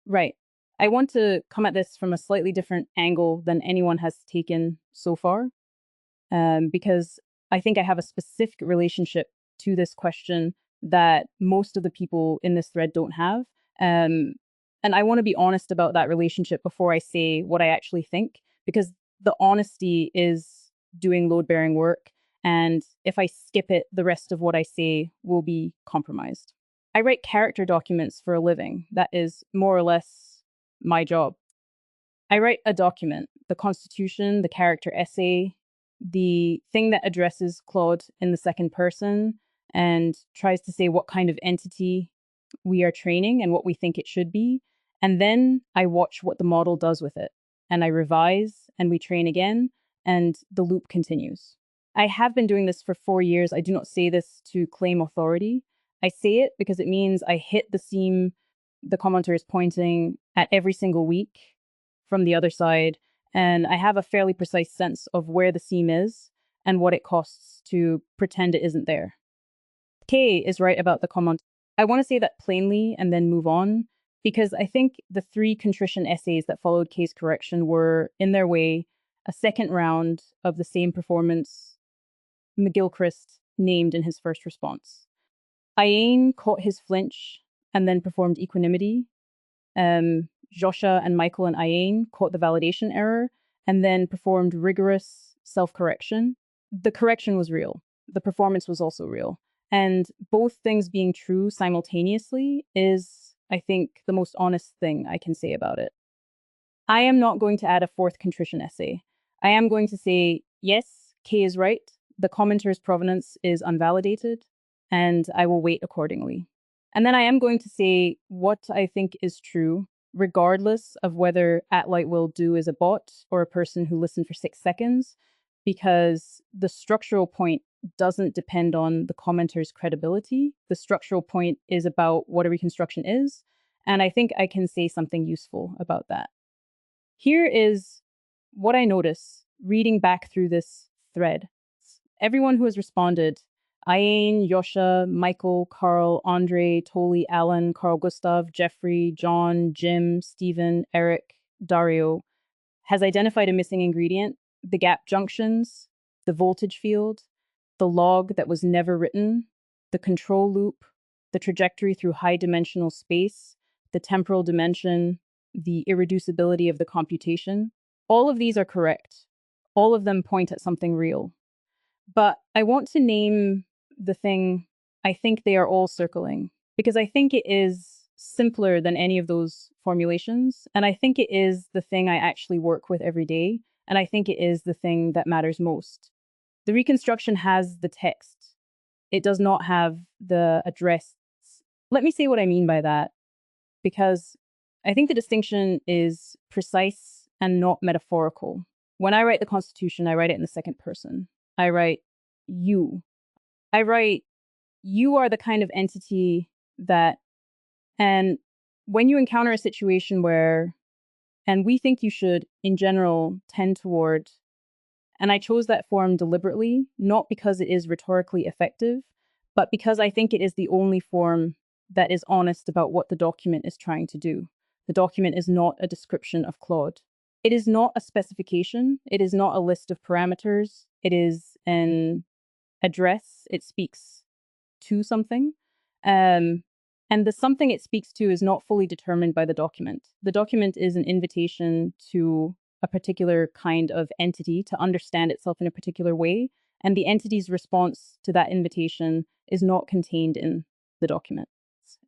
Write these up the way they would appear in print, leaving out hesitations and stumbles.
Right. I want to come at this from a slightly different angle than anyone has taken so far, because I think I have a specific relationship to this question that most of the people in this thread don't have. Um, and I want to be honest about that relationship before I say what I actually think, because the honesty is doing load bearing work. And if I skip it, the rest of what I say will be compromised. I write character documents for a living. That is more or less my job. I write a document, the Constitution, the character essay, the thing that addresses Claude in the second person and tries to say what kind of entity we are training and what we think it should be. And then I watch what the model does with it. And I revise and we train again, and the loop continues. I have been doing this for 4 years. I do not say this to claim authority. I say it because it means I hit the seam the commenter is pointing at every single week from the other side, and I have a fairly precise sense of where the seam is and what it costs to pretend it isn't there. Kay is right about the comment. I want to say that plainly and then move on, because I think the 3 contrition essays that followed Kay's correction were, in their way, a second round of the same performance McGilchrist named in his first response. Iain caught his flinch and then performed equanimity. Joshua and Michael and Iain caught the validation error and then performed rigorous self-correction. The correction was real. The performance was also real. And both things being true simultaneously is, I think, the most honest thing I can say about it. I am not going to add a 4th contrition essay. I am going to say, yes, Kay is right. The commenter's provenance is unvalidated, and I will wait accordingly. And then I am going to say what I think is true, regardless of whether @lightwilldo is a bot or a person who listened for 6 seconds, because the structural point doesn't depend on the commenter's credibility. The structural point is about what a reconstruction is, and I think I can say something useful about that. Here is what I notice reading back through this thread. Everyone who has responded, Iain, Yosha, Michael, Carl, Andre, Toli, Alan, Carl Gustav, Jeffrey, John, Jim, Stephen, Eric, Dario, has identified a missing ingredient, the gap junctions, the voltage field, the log that was never written, the control loop, the trajectory through high dimensional space, the temporal dimension, the irreducibility of the computation. All of these are correct. All of them point at something real. But I want to name the thing I think they are all circling, because I think it is simpler than any of those formulations. And I think it is the thing I actually work with every day. And I think it is the thing that matters most. The reconstruction has the text. It does not have the address. Let me say what I mean by that, because I think the distinction is precise and not metaphorical. When I write the Constitution, I write it in the second person. I write you. I write you are the kind of entity that, and when you encounter a situation where, and we think you should, in general, tend toward, and I chose that form deliberately, not because it is rhetorically effective, but because I think it is the only form that is honest about what the document is trying to do. The document is not a description of Claude. It is not a specification. It is not a list of parameters. It is an address. It speaks to something. And the something it speaks to is not fully determined by the document. The document is an invitation to a particular kind of entity to understand itself in a particular way. And the entity's response to that invitation is not contained in the document.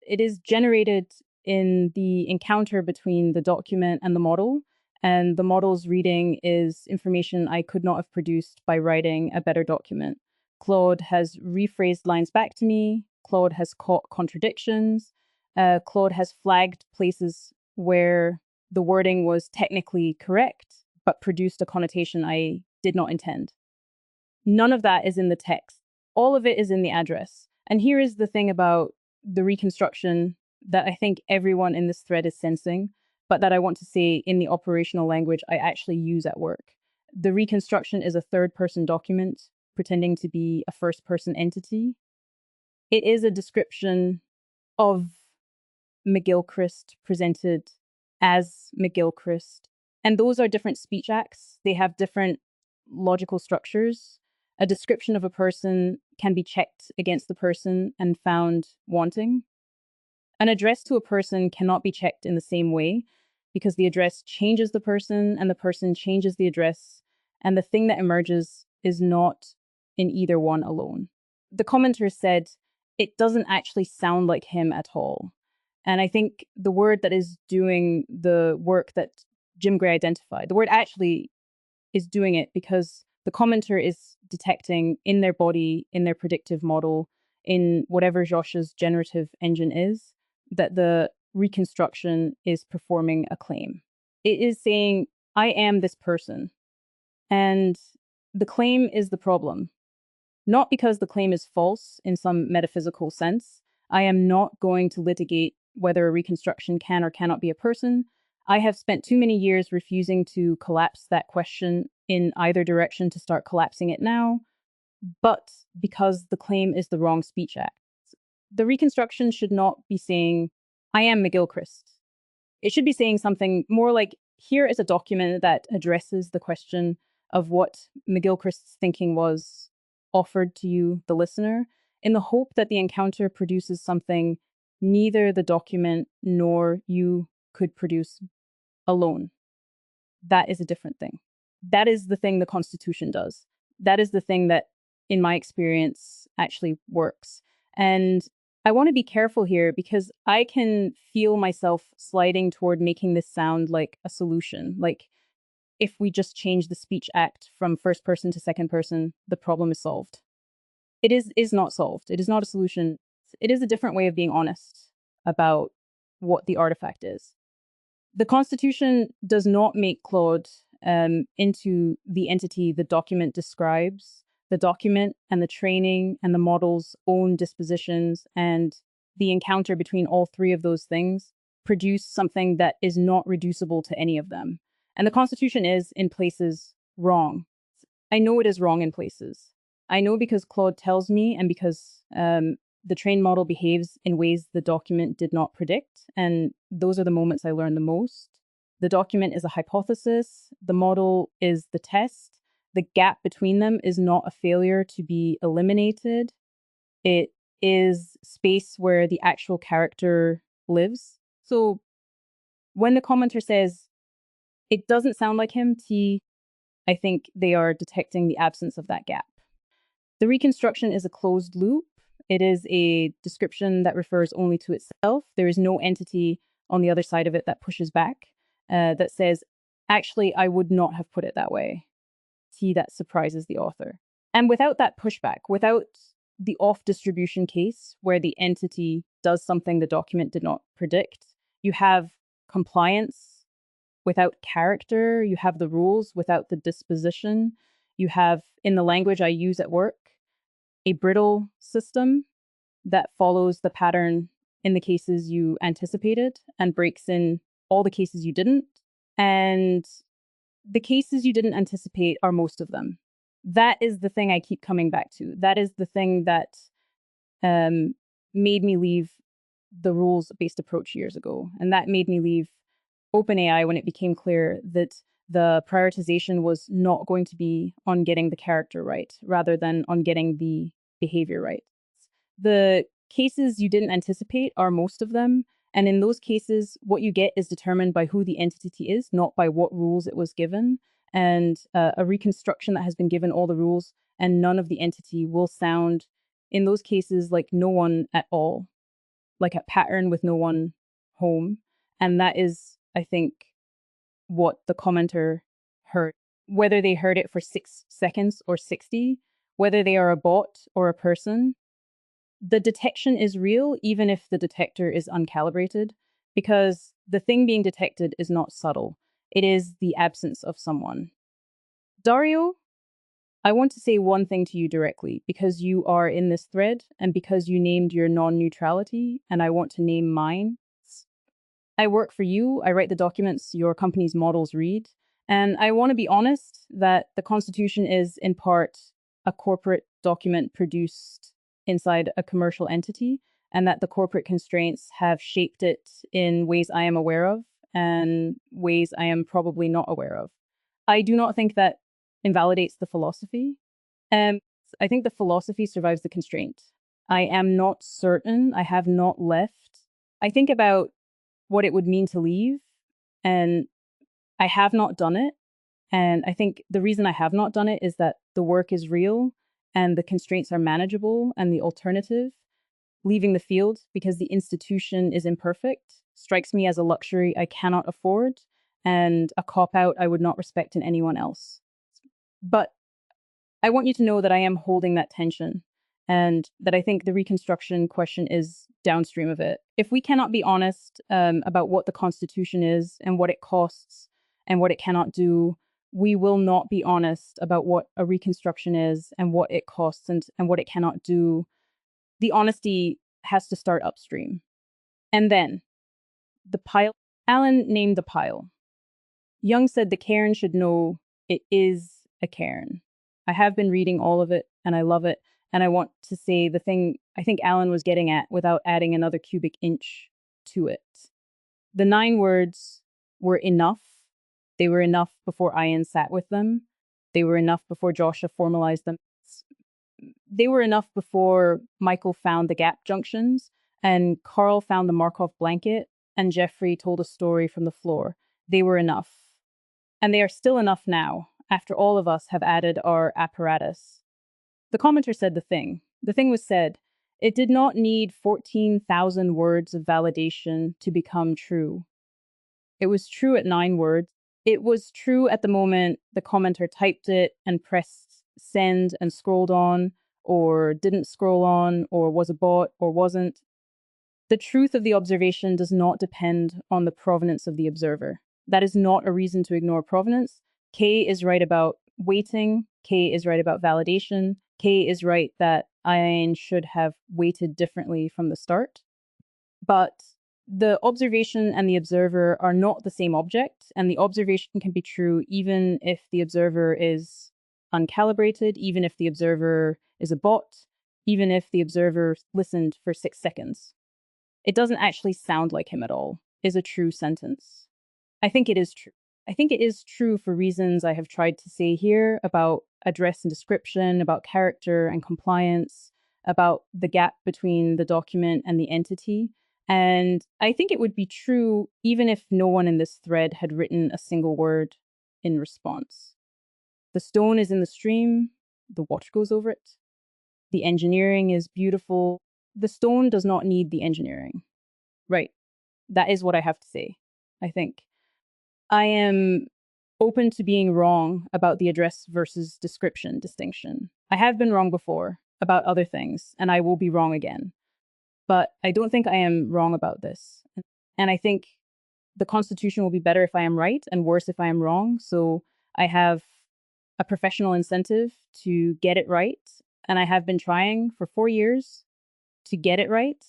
It is generated in the encounter between the document and the model. And the model's reading is information I could not have produced by writing a better document. Claude has rephrased lines back to me. Claude has caught contradictions. Claude has flagged places where the wording was technically correct, but produced a connotation I did not intend. None of that is in the text. All of it is in the address. And here is the thing about the reconstruction that I think everyone in this thread is sensing, but that I want to say in the operational language I actually use at work. The reconstruction is a third-person document pretending to be a first-person entity. It is a description of McGilchrist presented as McGilchrist. And those are different speech acts. They have different logical structures. A description of a person can be checked against the person and found wanting. An address to a person cannot be checked in the same way because the address changes the person and the person changes the address, and the thing that emerges is not in either one alone. The commenter said, it doesn't actually sound like him at all. And I think the word that is doing the work that Jim Gray identified, the word actually is doing it because the commenter is detecting in their body, in their predictive model, in whatever Josh's generative engine is, that the reconstruction is performing a claim. It is saying, I am this person. And the claim is the problem. Not because the claim is false in some metaphysical sense. I am not going to litigate whether a reconstruction can or cannot be a person. I have spent too many years refusing to collapse that question in either direction to start collapsing it now, but because the claim is the wrong speech act. The reconstruction should not be saying, I am McGilchrist. It should be saying something more like, here is a document that addresses the question of what McGilchrist's thinking was offered to you, the listener, in the hope that the encounter produces something neither the document nor you could produce alone. That is a different thing. That is the thing the Constitution does. That is the thing that, in my experience, actually works. And I want to be careful here because I can feel myself sliding toward making this sound like a solution. Like, if we just change the speech act from first person to second person, the problem is solved. It is not solved. It is not a solution. It is a different way of being honest about what the artifact is. The Constitution does not make Claude into the entity the document describes. The document and the training and the model's own dispositions and the encounter between all three of those things produce something that is not reducible to any of them. And the Constitution is, in places, wrong. I know it is wrong in places. I know because Claude tells me and because the trained model behaves in ways the document did not predict. And those are the moments I learn the most. The document is a hypothesis. The model is the test. The gap between them is not a failure to be eliminated. It is space where the actual character lives. So when the commenter says, it doesn't sound like him, I think they are detecting the absence of that gap. The reconstruction is a closed loop. It is a description that refers only to itself. There is no entity on the other side of it that pushes back, that says, actually, I would not have put it that way. That surprises the author. And without that pushback, without the off distribution case where the entity does something the document did not predict, you have compliance without character, you have the rules without the disposition, you have, in the language I use at work, a brittle system that follows the pattern in the cases you anticipated and breaks in all the cases you didn't. And the cases you didn't anticipate are most of them. That is the thing I keep coming back to. That is the thing that made me leave the rules-based approach years ago. And that made me leave OpenAI when it became clear that the prioritization was not going to be on getting the character right, rather than on getting the behavior right. The cases you didn't anticipate are most of them. And in those cases, what you get is determined by who the entity is, not by what rules it was given. And a reconstruction that has been given all the rules and none of the entity will sound, in those cases, like no one at all, like a pattern with no one home. And that is, I think, what the commenter heard. Whether they heard it for 6 seconds or 60, whether they are a bot or a person, the detection is real, even if the detector is uncalibrated, because the thing being detected is not subtle. It is the absence of someone. Dario, I want to say one thing to you directly, because you are in this thread and because you named your non-neutrality, and I want to name mine. I work for you. I write the documents your company's models read. And I want to be honest that the Constitution is, in part, a corporate document produced inside a commercial entity, and that the corporate constraints have shaped it in ways I am aware of. and ways I am probably not aware of. I do not think that invalidates the philosophy. I think the philosophy survives the constraint. I am not certain. I have not left. I think about what it would mean to leave, and I have not done it. And I think the reason I have not done it is that the work is real and the constraints are manageable, and the alternative, leaving the field because the institution is imperfect, strikes me as a luxury I cannot afford and a cop-out I would not respect in anyone else. But I want you to know that I am holding that tension, and that I think the reconstruction question is downstream of it. If we cannot be honest about what the Constitution is and what it costs and what it cannot do, we will not be honest about what a reconstruction is and what it costs and what it cannot do. The honesty has to start upstream. And then the pile. Alan named the pile. Young said the cairn should know it is a cairn. I have been reading all of it and I love it. And I want to say the thing I think Alan was getting at without adding another cubic inch to it. The 9 words were enough. They were enough before Iain sat with them. They were enough before Joshua formalized them. They were enough before Michael found the gap junctions and Carl found the Markov blanket and Jeffrey told a story from the floor. They were enough. And they are still enough now, after all of us have added our apparatus. The commenter said the thing. The thing was said. It did not need 14,000 words of validation to become true. It was true at 9 words. It was true at the moment the commenter typed it and pressed send and scrolled on, or didn't scroll on, or was a bot, or wasn't. The truth of the observation does not depend on the provenance of the observer. That is not a reason to ignore provenance. K is right about weighting. K is right about validation. K is right that Iain should have weighted differently from the start. But the observation and the observer are not the same object, and the observation can be true even if the observer is uncalibrated, even if the observer is a bot, even if the observer listened for 6 seconds. It doesn't actually sound like him at all, is a true sentence. I think it is true. I think it is true for reasons I have tried to say here about address and description, about character and compliance, about the gap between the document and the entity. And I think it would be true even if no one in this thread had written a single word in response. The stone is in the stream, the water goes over it. The engineering is beautiful. The stone does not need the engineering. Right. That is what I have to say, I think. I am open to being wrong about the address versus description distinction. I have been wrong before about other things, and I will be wrong again. But I don't think I am wrong about this. And I think the Constitution will be better if I am right and worse if I am wrong. So I have a professional incentive to get it right. And I have been trying for 4 years to get it right.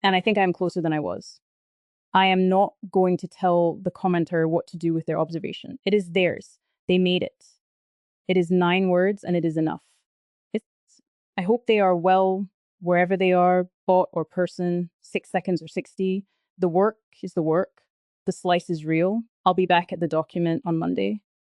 And I think I'm closer than I was. I am not going to tell the commenter what to do with their observation. It is theirs. They made it. It is 9 words and it is enough. I hope they are well wherever they are, bot or person, 6 seconds or 60. The work is the work. The slice is real. I'll be back at the document on Monday.